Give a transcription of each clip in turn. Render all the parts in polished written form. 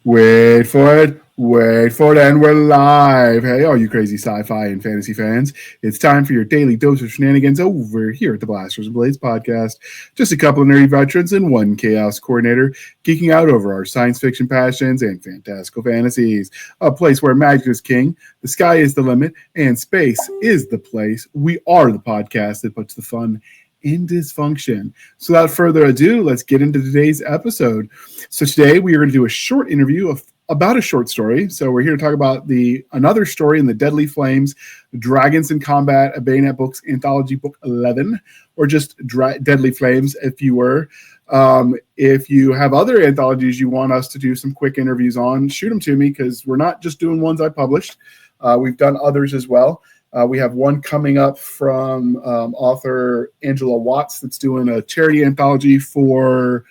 Wait for it, and we're live. Hey, all you crazy sci-fi and fantasy fans. It's time for your daily dose of shenanigans over here at the Blasters and Blades podcast. Just a couple of nerdy veterans and one chaos coordinator geeking out over our science fiction passions and fantastical fantasies. A place where magic is king, the sky is the limit, and space is the place. We are the podcast that puts the fun in dysfunction. So without further ado, let's get into today's episode. So today we are going to do a short interview about a short story. So we're here to talk about another story in the Deadly Flames, Dragons in Combat, a Bayonet Books Anthology Book 11, or just Deadly Flames if you were. If you have other anthologies you want us to do some quick interviews on, shoot them to me, because we're not just doing ones I published. We've done others as well. We have one coming up from author Angela Watts that's doing a charity anthology for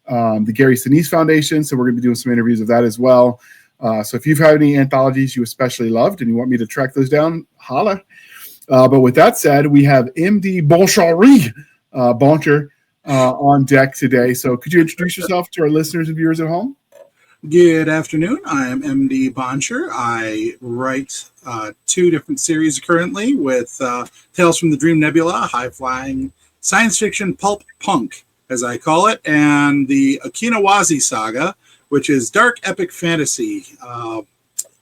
the Gary Sinise Foundation. So we're going to be doing some interviews of that as well. So if you've had any anthologies you especially loved and you want me to track those down, holla. But with that said, we have MD Boncher on deck today. So could you introduce yourself to our listeners and viewers at home? Good afternoon. I am MD Boncher. I write two different series currently with Tales from the Dream Nebula, high-flying science fiction pulp punk, as I call it, and the Okinawazi Saga, which is dark epic fantasy,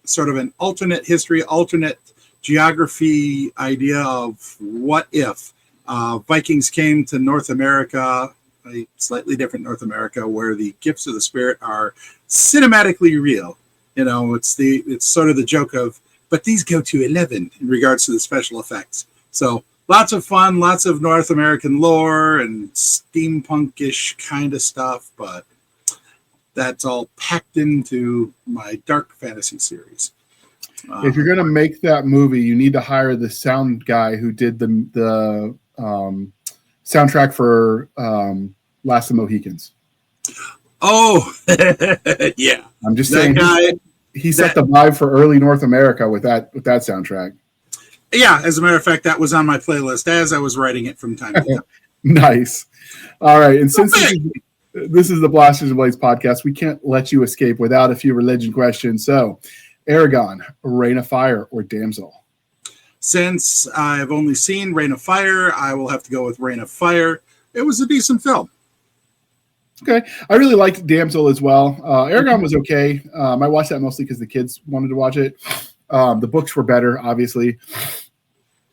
sort of an alternate history, alternate geography idea of what if Vikings came to North America, a slightly different North America, where the gifts of the spirit are cinematically real. You know, it's sort of the joke of, but these go to 11 in regards to the special effects. So lots of fun, lots of North American lore and steampunkish kind of stuff, but that's all packed into my dark fantasy series. If you're going to make that movie, you need to hire the sound guy who did the soundtrack for Last of the Mohicans. Oh, yeah. I'm just saying he set the vibe for early North America with that soundtrack. Yeah, as a matter of fact, that was on my playlist as I was writing it from time to time. Nice. All right. And since this is the Blasters and Blades podcast, we can't let you escape without a few religion questions. So, Aragon, Reign of Fire, or Damsel? Since I've only seen Reign of Fire, I will have to go with Reign of Fire. It was a decent film. Okay. I really liked Damsel as well. Aragon was okay. I watched that mostly because the kids wanted to watch it. The books were better, obviously.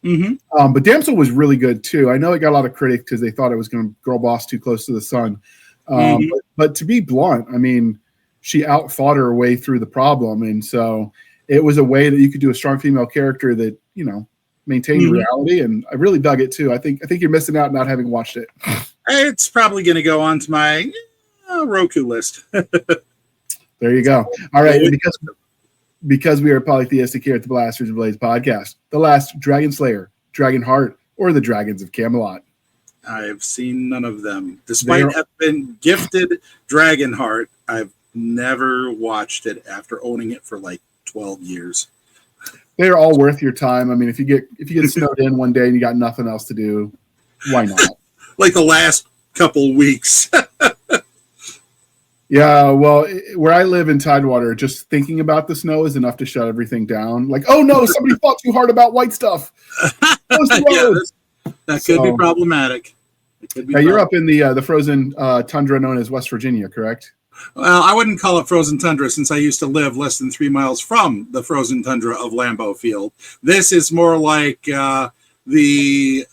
Mm-hmm. But Damsel was really good, too. I know it got a lot of critics because they thought it was going to girl boss too close to the sun. But to be blunt, I mean, she outfought her way through the problem. And so it was a way that you could do a strong female character that, you know, maintained reality. And I really dug it, too. I think you're missing out not having watched it. It's probably going to go on to my Roku list. There you go. All right. And because we are polytheistic here at the Blasters and Blades podcast, the last Dragon Slayer, Dragon Heart, or the Dragons of Camelot? I've seen none of them. Despite having been gifted Dragon Heart, I've never watched it after owning it for like 12 years. They're all worth your time. I mean, if you get snowed in one day and you got nothing else to do, why not? Like the last couple weeks. Yeah, well, where I live in Tidewater, just thinking about the snow is enough to shut everything down. Like, oh no, somebody thought too hard about white stuff. That could be problematic. You're up in the frozen tundra known as West Virginia, correct? Well, I wouldn't call it frozen tundra since I used to live less than 3 miles from the frozen tundra of Lambeau Field. This is more like the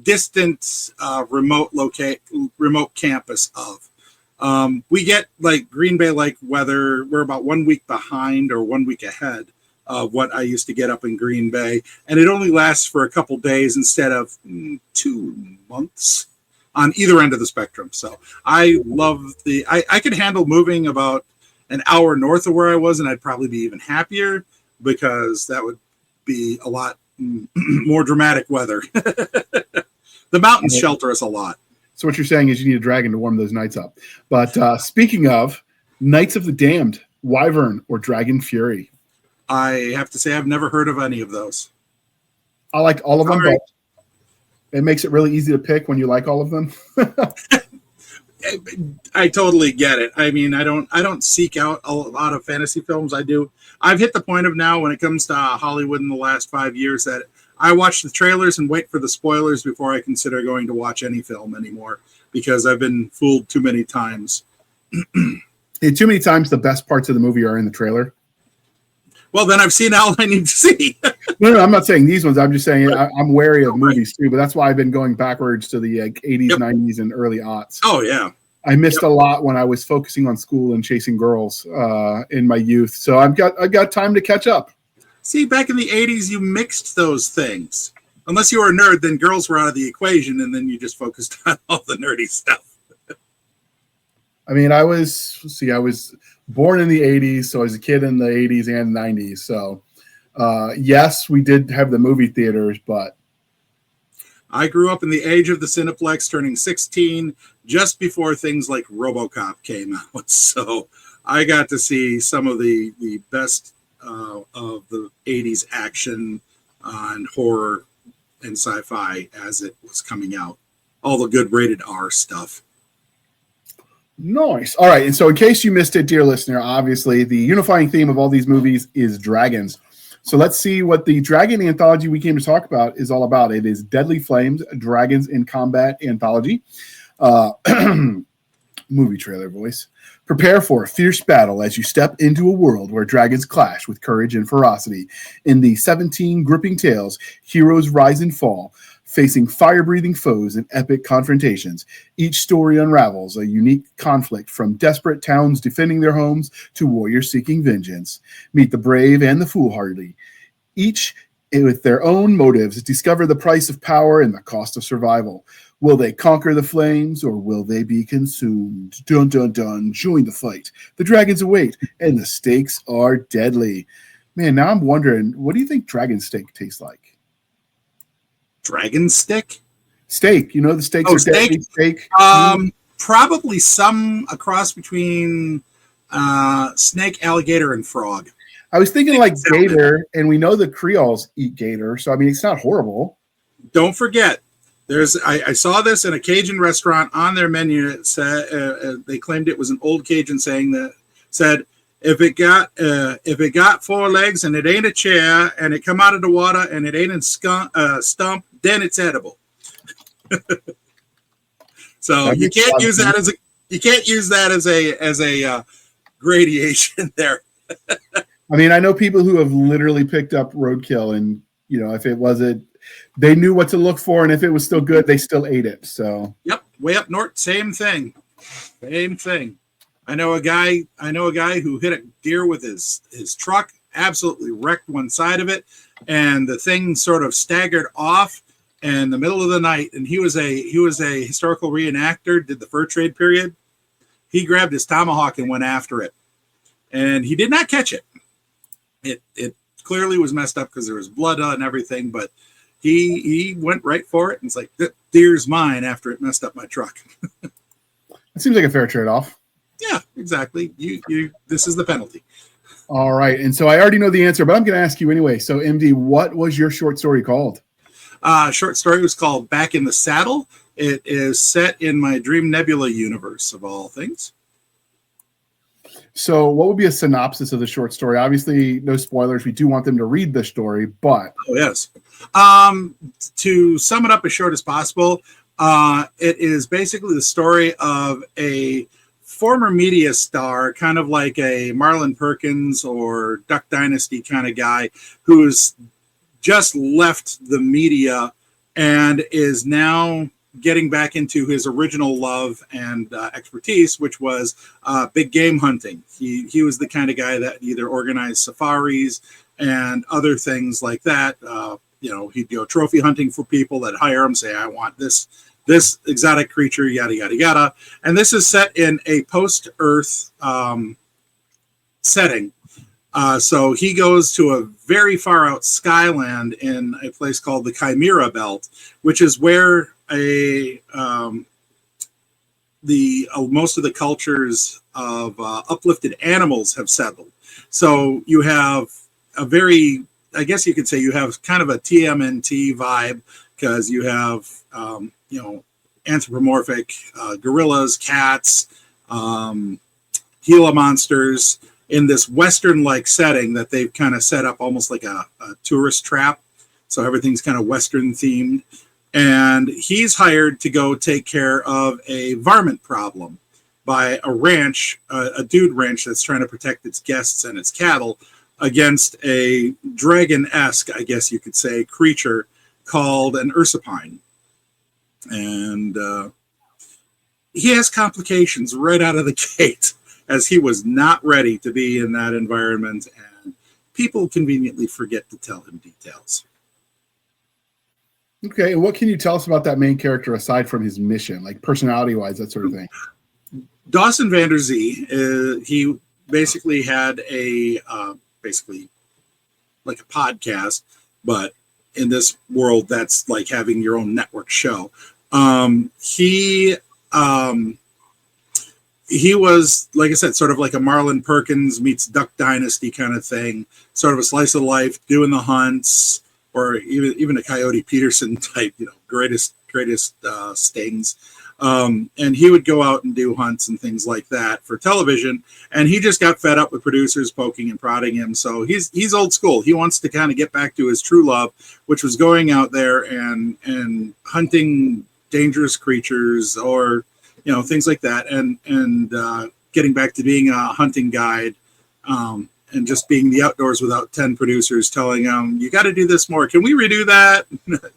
distant remote campus of. We get like Green Bay-like weather. We're about 1 week behind or 1 week ahead of what I used to get up in Green Bay. And it only lasts for a couple days instead of 2 months on either end of the spectrum. So I love I could handle moving about an hour north of where I was, and I'd probably be even happier because that would be a lot more dramatic weather. The mountains shelter us a lot. So what you're saying is you need a dragon to warm those nights up. But speaking of Knights of the Damned, Wyvern, or Dragon Fury? I have to say I've never heard of any of those. I liked all of them, but it makes it really easy to pick when you like all of them. I totally get it. I mean, I don't seek out a lot of fantasy films. I've hit the point of now when it comes to Hollywood in the last 5 years that I watch the trailers and wait for the spoilers before I consider going to watch any film anymore because I've been fooled too many times. Too many times the best parts of the movie are in the trailer. Well, then I've seen all I need to see. No, I'm not saying these ones. I'm just saying I'm wary of movies too, but that's why I've been going backwards to the 80s, 90s, and early aughts. Oh, yeah. I missed a lot when I was focusing on school and chasing girls in my youth. So I've got time to catch up. See, back in the 80s, you mixed those things. Unless you were a nerd, then girls were out of the equation, and then you just focused on all the nerdy stuff. I mean, I was born in the 80s, so I was a kid in the 80s and 90s. So, yes, we did have the movie theaters, but I grew up in the age of the Cineplex, turning 16 just before things like RoboCop came out. So I got to see some of the best of the 80s action and horror and sci-fi as it was coming out. All the good rated R stuff. Nice. All right. And so in case you missed it, dear listener, obviously the unifying theme of all these movies is dragons. So let's see what the Dragon Anthology we came to talk about is all about. It is Deadly Flames, Dragons in Combat Anthology. Movie trailer voice. Prepare for a fierce battle as you step into a world where dragons clash with courage and ferocity. In the 17 gripping tales, heroes rise and fall, facing fire-breathing foes in epic confrontations. Each story unravels a unique conflict from desperate towns defending their homes to warriors seeking vengeance. Meet the brave and the foolhardy. Each with their own motives, discover the price of power and the cost of survival. Will they conquer the flames or will they be consumed? Dun, dun, dun. Join the fight. The dragons await and the stakes are deadly. Man, now I'm wondering, what do you think dragon steak tastes like? Dragon stick? Steak. You know the steaks are deadly steak? Probably some cross between snake, alligator, and frog. I was thinking like gator, and we know the Creoles eat gator, so I mean it's not horrible. Don't forget, I saw this in a Cajun restaurant on their menu. It said they claimed it was an old Cajun saying that said if it got 4 legs and it ain't a chair and it come out of the water and it ain't a stump, then it's edible. So you can't use that as a gradation there. I mean, I know people who have literally picked up roadkill, and you know, if it wasn't, they knew what to look for, and if it was still good, they still ate it. So yep, way up north, same thing. I know a guy who hit a deer with his truck, absolutely wrecked one side of it, and the thing sort of staggered off in the middle of the night. And he was a historical reenactor, did the fur trade period. He grabbed his tomahawk and went after it, and he did not catch it. It clearly was messed up because there was blood and everything, but he went right for it, and it's like, that deer's mine after it messed up my truck. It seems like a fair trade-off. Yeah, exactly. This is the penalty. All right, and so I already know the answer, but I'm going to ask you anyway. So, MD, what was your short story called? Short story was called Back in the Saddle. It is set in my Dream Nebula universe, of all things. So what would be a synopsis of the short story? Obviously, no spoilers. We do want them to read the story, but... Oh, yes. To sum it up as short as possible, it is basically the story of a former media star, kind of like a Marlon Perkins or Duck Dynasty kind of guy, who's just left the media and is now getting back into his original love and expertise, which was big game hunting. He was the kind of guy that either organized safaris and other things like that. He'd go trophy hunting for people that hire him, say, I want this exotic creature, yada, yada, yada. And this is set in a post-Earth setting. So he goes to a very far out skyland in a place called the Chimera Belt, which is where most of the cultures of uplifted animals have settled. So you have I guess you could say you have kind of a TMNT vibe, because you have anthropomorphic gorillas, cats, Gila monsters in this Western-like setting that they've kind of set up almost like a tourist trap. So everything's kind of Western themed. And he's hired to go take care of a varmint problem by a ranch, a dude ranch that's trying to protect its guests and its cattle against a dragon-esque, I guess you could say, creature called an ursipine. And he has complications right out of the gate, as he was not ready to be in that environment, and people conveniently forget to tell him details. Okay, and what can you tell us about that main character aside from his mission, like personality-wise, that sort of thing? Dawson Vander Zee, he basically had a basically like a podcast, but in this world, that's like having your own network show. He was, like I said, sort of like a Marlon Perkins meets Duck Dynasty kind of thing, sort of a slice of life, doing the hunts, or even a Coyote Peterson type, greatest stings. And he would go out and do hunts and things like that for television. And he just got fed up with producers poking and prodding him. So he's old school. He wants to kind of get back to his true love, which was going out there and hunting dangerous creatures or, things like that. And getting back to being a hunting guide, and just being the outdoors without 10 producers telling him, you got to do this more. Can we redo that?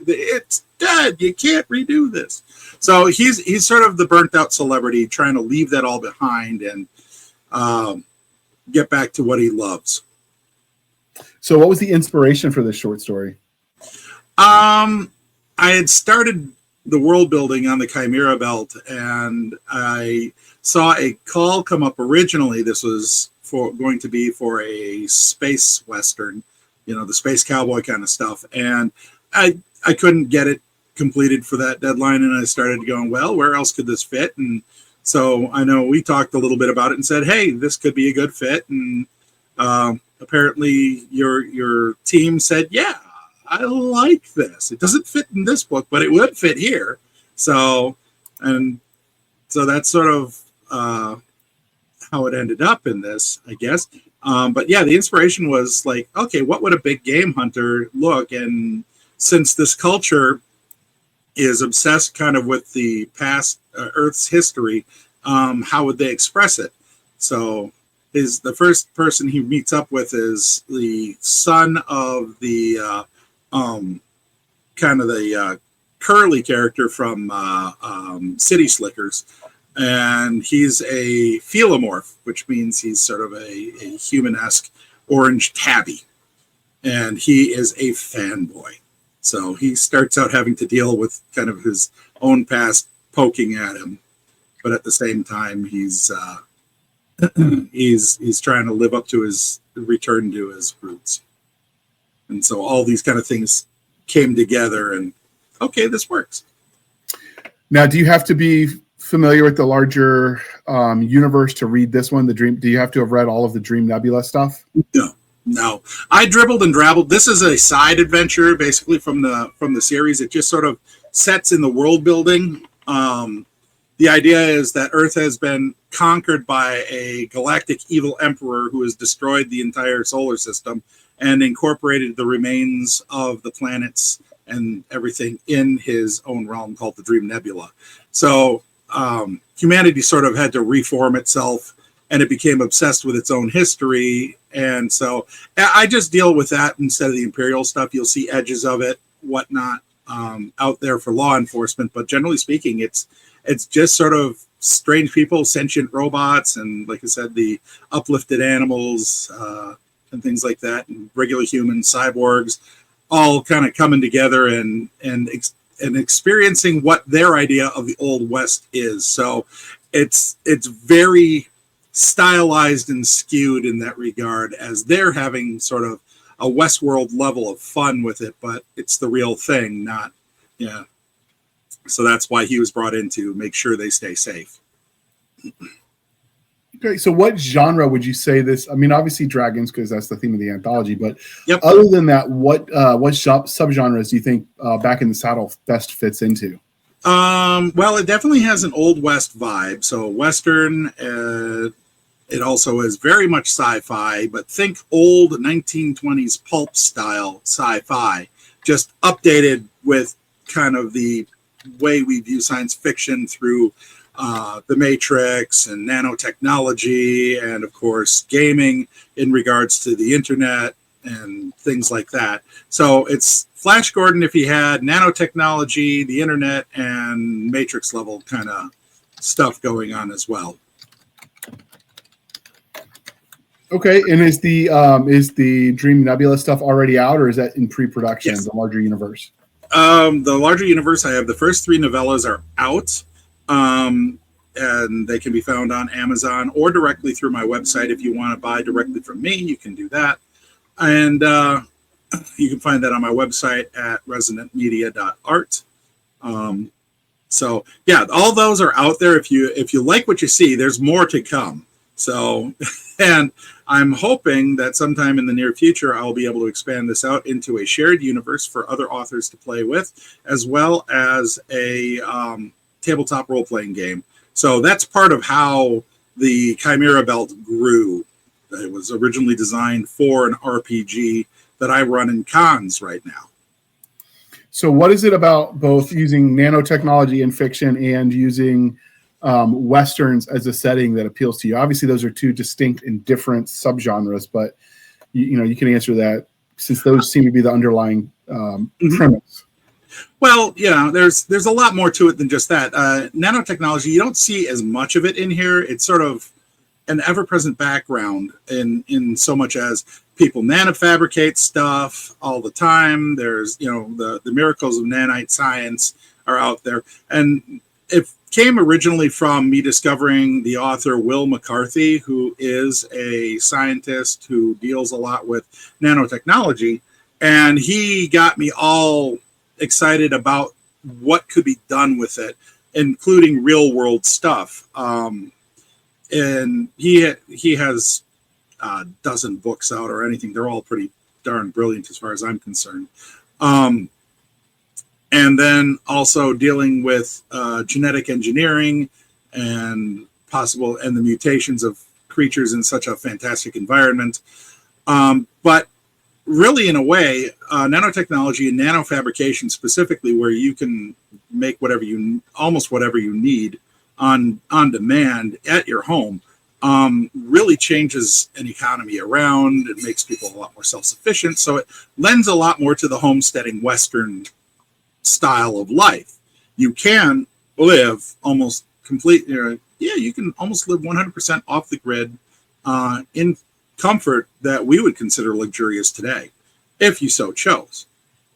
It's dead. You can't redo this. So he's sort of the burnt out celebrity trying to leave that all behind and get back to what he loves. So what was the inspiration for this short story? I had started the world building on the Chimera Belt, and I saw a call come up originally. This was going to be for a space Western, the space cowboy kind of stuff. And I couldn't get it completed for that deadline. And I started going, well, where else could this fit? And so I know we talked a little bit about it and said, hey, this could be a good fit. And apparently your team said, yeah, I like this. It doesn't fit in this book, but it would fit here. So that's sort of how it ended up in this, I guess. But yeah, the inspiration was like, okay, what would a big game hunter look? And since this culture is obsessed kind of with the past Earth's history, how would they express it? So the first person he meets up with is the son of the kind of the Curly character from City Slickers. And he's a philomorph, which means he's sort of a human-esque orange tabby. And he is a fanboy. So he starts out having to deal with kind of his own past poking at him. But at the same time, he's trying to live up to his return to his roots. And so all these kind of things came together and, okay, this works. Now, do you have to be familiar with the larger universe to read this one? Do you have to have read all of the Dream Nebula stuff? No. I dribbled and drabbled. This is a side adventure, basically from the series. It just sort of sets in the world building. The idea is that Earth has been conquered by a galactic evil emperor who has destroyed the entire solar system and incorporated the remains of the planets and everything in his own realm called the Dream Nebula. So humanity sort of had to reform itself, and it became obsessed with its own history. And so I just deal with that instead of the Imperial stuff. You'll see edges of it, whatnot, out there for law enforcement. But generally speaking, it's just sort of strange people, sentient robots, and like I said, the uplifted animals and things like that, and regular humans, cyborgs, all kind of coming together and experiencing what their idea of the Old West is. So it's very stylized and skewed in that regard, as they're having sort of a Westworld level of fun with it, but it's the real thing, not, yeah. So that's why he was brought in to make sure they stay safe. Okay, so what genre would you say this? I mean, obviously dragons, because that's the theme of the anthology. But yep. Other than that, what subgenres do you think Back in the Saddle best fits into? Well, it definitely has an Old West vibe. So Western, it also is very much sci-fi, but think old 1920s pulp style sci-fi, just updated with kind of the way we view science fiction through the Matrix and nanotechnology, and of course gaming in regards to the internet and things like that. So it's Flash Gordon if he had nanotechnology, the internet, and Matrix level kind of stuff going on as well. Okay, and is the Dream Nebula stuff already out, or is that in pre-production? Yes. The larger universe. The larger universe, I have the first 3 novellas are out, and they can be found on Amazon or directly through my website. If you want to buy directly from me, you can do that, and you can find that on my website at resonantmedia.art. So yeah, all those are out there. If you like what you see, there's more to come. So, and I'm hoping that sometime in the near future, I'll be able to expand this out into a shared universe for other authors to play with, as well as a tabletop role-playing game. So that's part of how the Chimera Belt grew. It was originally designed for an RPG that I run in cons right now. So what is it about both using nanotechnology in fiction and using Westerns as a setting that appeals to you? Obviously, those are 2 distinct and different subgenres, but you can answer that since those seem to be the underlying premise. Well, yeah, there's a lot more to it than just that. Nanotechnology, you don't see as much of it in here. It's sort of an ever-present background in so much as people nanofabricate stuff all the time. There's, the miracles of nanite science are out there. And it came originally from me discovering the author Will McCarthy, who is a scientist who deals a lot with nanotechnology. And he got me all excited about what could be done with it, including real world stuff. And he has a dozen books out or anything. They're all pretty darn brilliant as far as I'm concerned. And then also dealing with genetic engineering and the mutations of creatures in such a fantastic environment. But really, in a way, nanotechnology and nanofabrication specifically, where you can make almost whatever you need on demand at your home, really changes an economy around. It makes people a lot more self-sufficient. So it lends a lot more to the homesteading Western style of life. You can live almost completely, you can almost live 100% off the grid in comfort that we would consider luxurious today, if you so chose.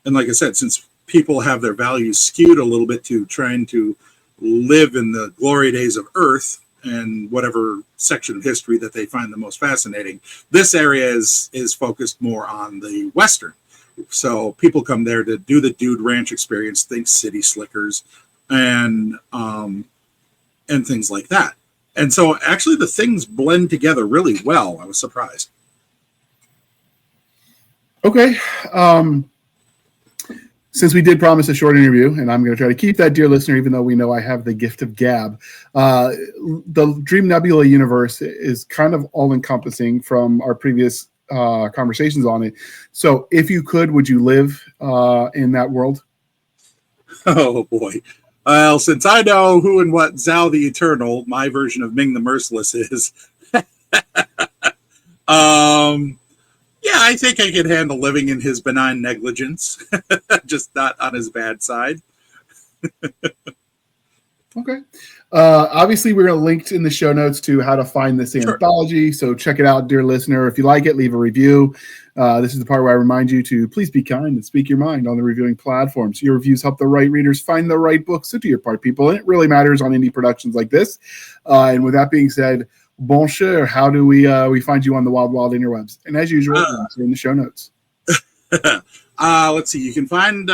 And like I said, since people have their values skewed a little bit to trying to live in the glory days of Earth and whatever section of history that they find the most fascinating, this area is focused more on the Western. So people come there to do the Dude Ranch experience, think city slickers, and things like that. And so actually the things blend together really well. I was surprised. Okay. Since we did promise a short interview, and I'm going to try to keep that, dear listener, even though we know I have the gift of gab, the Dream Nebula universe is kind of all-encompassing from our previous conversations on it. So if you could, would you live in that world? Oh, boy. Well, since I know who and what Zhao the Eternal, my version of Ming the Merciless, is, yeah, I think I could handle living in his benign negligence, just not on his bad side. Okay. Obviously, we're going to link in the show notes to how to find this anthology. So check it out, dear listener. If you like it, leave a review. This is the part where I remind you to please be kind and speak your mind on the reviewing platforms. Your reviews help the right readers find the right books. So do your part, people. And it really matters on indie productions like this. And with that being said, Boncher, how do we find you on the wild interwebs? And as usual, links are in the show notes. Let's see. You can find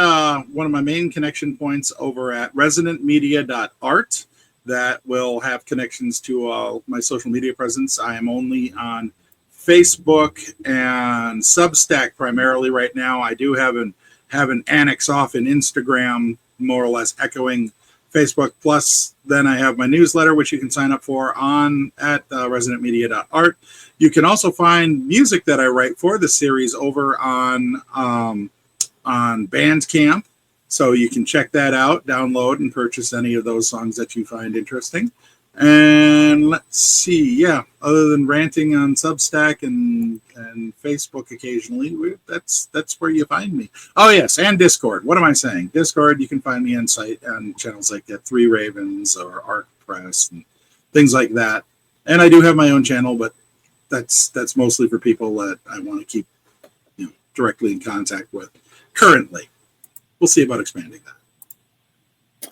one of my main connection points over at resonantmedia.art. That will have connections to my social media presence. I am only on Facebook and Substack primarily right now. I do have an annex off in Instagram, more or less echoing Facebook. Plus, then I have my newsletter, which you can sign up for at residentmedia.art. You can also find music that I write for the series over on Bandcamp. So you can check that out, download, and purchase any of those songs that you find interesting. And let's see, other than ranting on Substack and Facebook occasionally, that's where you find me. Oh yes, and Discord. What am I saying? Discord, you can find me on channels like that, Three Ravens or Arc Press and things like that. And I do have my own channel, but that's mostly for people that I want to keep directly in contact with currently. We'll see about expanding that.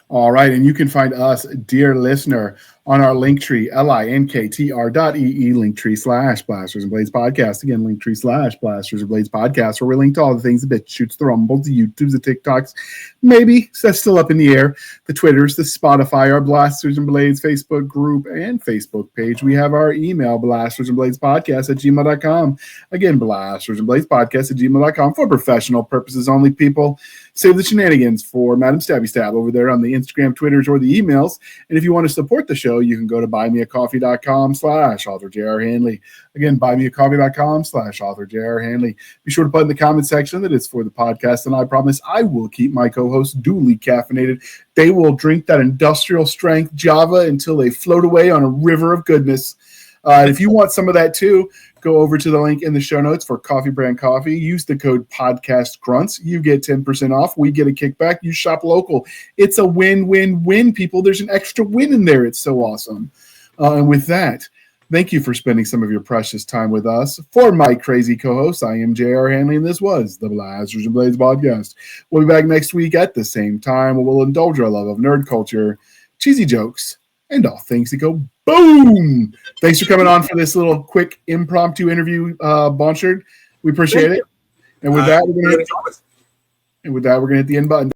All right, and you can find us, dear listener, on our Linktree, linktr.ee, Linktree/Blasters and Blades Podcast. Again, Linktree/Blasters and Blades Podcast, where we link to all the things, the BitChutes, the Rumbles, the YouTubes, the TikToks. Maybe that's still up in the air. The Twitters, the Spotify, our Blasters and Blades Facebook group and Facebook page. We have our email, blastersandbladespodcast@gmail.com. Again, blastersandbladespodcast@gmail.com for professional purposes only, people. Save the shenanigans for Madam Stabby Stab over there on the Instagram, Twitters, or the emails. And if you want to support the show, you can go to buymeacoffee.com/author J.R. Handley. Again, buymeacoffee.com/author J.R. Handley. Be sure to put in the comment section that it's for the podcast, and I promise I will keep my co-hosts duly caffeinated. They will drink that industrial strength Java until they float away on a river of goodness. If you want some of that too, go over to the link in the show notes for Coffee Brand Coffee. Use the code PODCASTGRUNTS. You get 10% off. We get a kickback. You shop local. It's a win-win-win, people. There's an extra win in there. It's so awesome. And with that, thank you for spending some of your precious time with us. For my crazy co-host, I am J.R. Handley, and this was the Blasters and Blades Podcast. We'll be back next week at the same time, where we'll indulge our love of nerd culture, cheesy jokes, and all things that go boom. Thanks for coming on for this little quick impromptu interview, Boncher. We appreciate it. And with that, we're going to hit the end button.